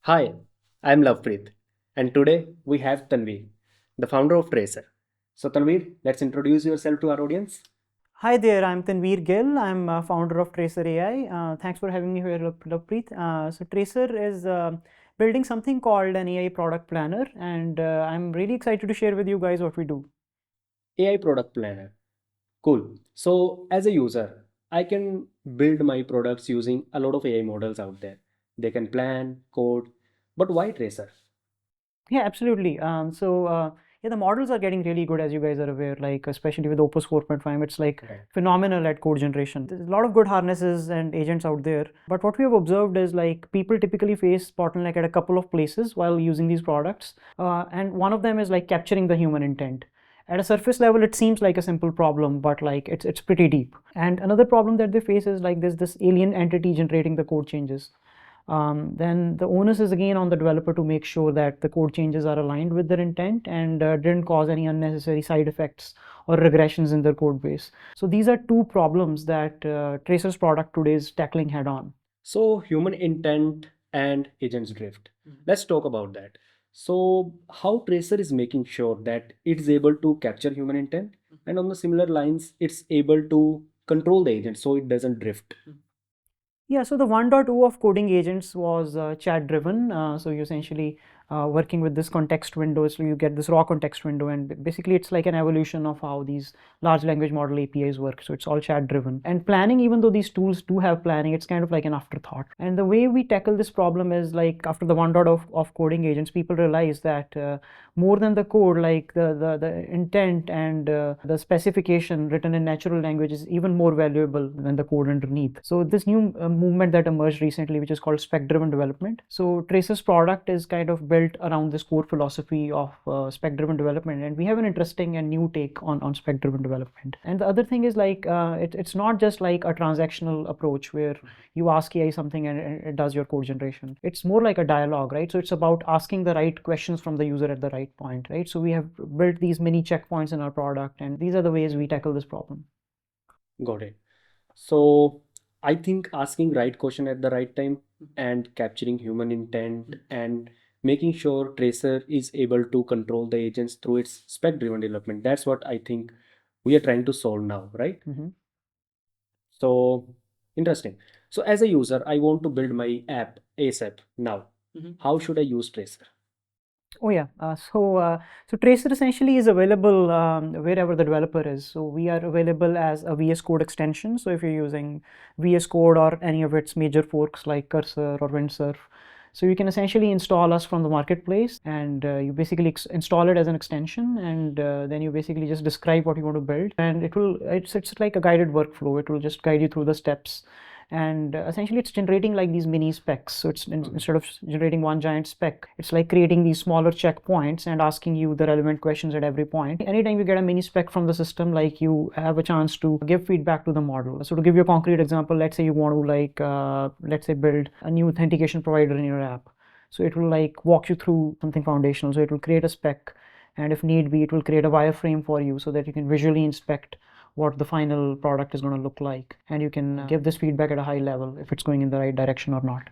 Hi, I'm Lovepreet, and today we have Tanveer, the founder of Traycer. So, Tanveer, let's introduce yourself to our audience. Hi there, I'm Tanveer Gill. I'm founder of TraycerAI. Thanks for having me here, Lovepreet. So Traycer is building something called an AI product planner, and I'm really excited to share with you guys what we do. AI Product Planner. Cool. So, as a user, I can build my products using a lot of AI models out there. They can plan, code, but why Traycer? Yeah, absolutely. Yeah, the models are getting really good, as you guys are aware. Like especially with Opus 4.5, it's like Right. phenomenal at code generation. There's a lot of good harnesses and agents out there. But what we have observed is like people typically face bottleneck at a couple of places while using these products, and one of them is like capturing the human intent. At a surface level, it seems like a simple problem, but like it's pretty deep. And another problem that they face is like there's this alien entity generating the code changes. Then the onus is again on the developer to make sure that the code changes are aligned with their intent and didn't cause any unnecessary side effects or regressions in their code base. So these are two problems that Tracer's product today is tackling head on. So, human intent and agents drift. Let's talk about that. So, how Tracer is making sure that it is able to capture human intent, and on the similar lines, it's able to control the agent so it doesn't drift. Yeah, so the 1.0 of coding agents was chat driven. So you essentially working with this context window, so you get this raw context window, and basically it's like an evolution of how these large language model APIs work. So it's all chat driven. And planning, even though these tools do have planning, it's kind of like an afterthought. And the way we tackle this problem is like after the 1.0 of coding agents, people realize that more than the code, like the intent and the specification written in natural language is even more valuable than the code underneath. So this new movement that emerged recently, which is called spec driven development. So Tracer's product is kind of built around this core philosophy of spec driven development, and we have an interesting and new take on spec driven development. And the other thing is like it's not just like a transactional approach where you ask AI something and it does your code generation. It's more like a dialogue, right? So it's about asking the right questions from the user at the right point, right? So we have built these mini checkpoints in our product, and these are the ways we tackle this problem. Got it. So, I think asking right question at the right time and capturing human intent and making sure Tracer is able to control the agents through its spec driven development. That's what I think we are trying to solve now, right? Mm-hmm. So interesting. So as a user, I want to build my app ASAP now. How should I use Tracer? Oh yeah. So Tracer essentially is available wherever the developer is. So we are available as a VS Code extension. So if you're using VS Code or any of its major forks like Cursor or Windsurf, so you can essentially install us from the marketplace, and you basically install it as an extension, and then you basically just describe what you want to build, and it's like a guided workflow. It will just guide you through the steps, and essentially it's generating like these mini specs. So instead of generating one giant spec, it's like creating these smaller checkpoints and asking you the relevant questions at every point. Anytime you get a mini spec from the system, like you have a chance to give feedback to the model. So to give you a concrete example, let's say you want to like let's say build a new authentication provider in your app. So it will like walk you through something foundational. So it will create a spec, and if need be, it will create a wireframe for you so that you can visually inspect what the final product is going to look like, and you can give this feedback at a high level if it's going in the right direction or not.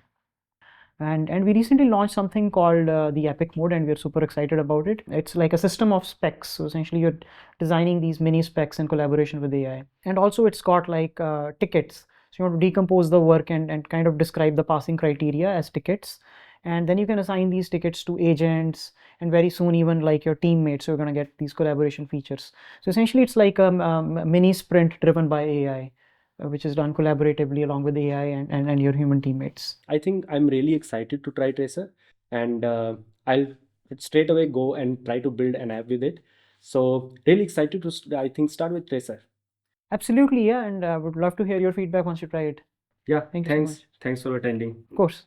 And we recently launched something called the Epic Mode, and we're super excited about it. It's like a system of specs. So essentially, you're designing these mini specs in collaboration with AI, and also it's got like tickets. So you want to decompose the work and kind of describe the passing criteria as tickets, and then you can assign these tickets to agents, and very soon even like your teammates. So you're going to get these collaboration features. So essentially, it's like a mini sprint driven by AI, which is done collaboratively along with AI and your human teammates. I think I'm really excited to try Tracer, and I'll straight away go and try to build an app with it. So really excited to I think start with Tracer. Absolutely, yeah, and I would love to hear your feedback once you try it. Yeah, Thank you so much. thanks. Thanks for attending. Of course.